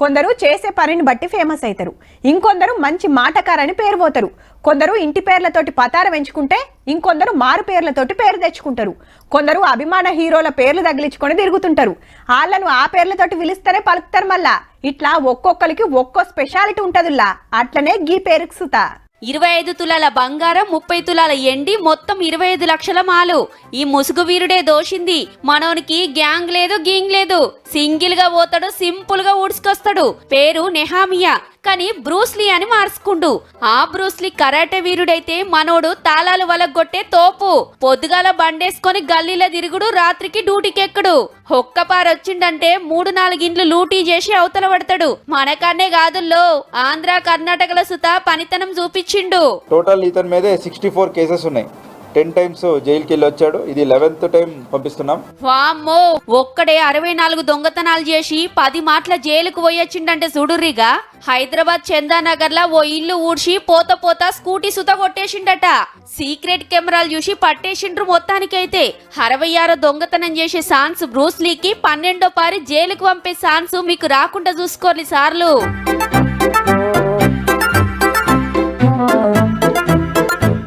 కొందరు చేసే పనిని బట్టి ఫేమస్ అవుతారు, ఇంకొందరు మంచి మాటకారని పేరు పోతారు. కొందరు ఇంటి పేర్లతోటి పతార పెంచుకుంటే ఇంకొందరు మారు పేర్లతోటి పేరు తెచ్చుకుంటారు. కొందరు అభిమాన హీరోల పేర్లు తగిలించుకొని తిరుగుతుంటారు. వాళ్ళను ఆ పేర్లతోటి పిలిస్తేనే పలుకుతారు. మళ్ళా ఇట్లా ఒక్కొక్కరికి ఒక్కో స్పెషాలిటీ ఉంటదిలా. అట్లనే గీ పేరుకు సుత 25 తులాల బంగారం, 30 తులాల ఎండి, మొత్తం 25 లక్షల మాలు. ఈ ముసుగు వీరుడే దోషింది. మనోనికి గ్యాంగ్ లేదు, గీంగ్ లేదు. సింగిల్ గా పోతాడు, సింపుల్ గా ఊడ్చుకొస్తాడు. పేరు నెహామియా, కానీ బ్రూస్లీ అని మార్చుకుండు. ఆ బ్రూస్లీ కరాటే వీరుడైతే మనోడు తాళాలు వలగొట్టే తోపు. పొద్దుగాల బండేసుకొని గల్లీలో తిరుగుడు, రాత్రికి డ్యూటీకి ఎక్కడు. ఒక్కపారొచ్చిండంటే 3-4 ఇండ్లు లూటీ చేసి అవతల పడతాడు. మనకన్నే కాదుల్లో, ఆంధ్ర కర్ణాటకల సుత పనితనం చూపించిండు. టోటల్ ఇతని మీదే 64 కేసెస్ ఉన్నాయి. 10 టైమ్స్ జైలుకి వెళ్ళి వచ్చాడు. ఇది 11th టైం పంపిస్తున్నాం. వామ్మో, ఒక్కడే 64 దొంగతనాలు చేసి 10 మాటల జైలుకు పోయొచ్చిండంటే చూడుర్రిగా. హైదరాబాద్ చందానగర్ లా ఓ ఇల్లు ఊడ్చి పోత స్కూటీ సుత కొట్టేసిండట. సీక్రెట్ కెమెరాలు చూసి పట్టేసిండ్రు. మొత్తానికైతే 66 దొంగతనం చేసే ఛాన్స్ బ్రూస్లీకి, 12వ పారి జైలుకు పంపే ఛాన్స్ మీకు రాకుండా చూసుకోండి సార్లు.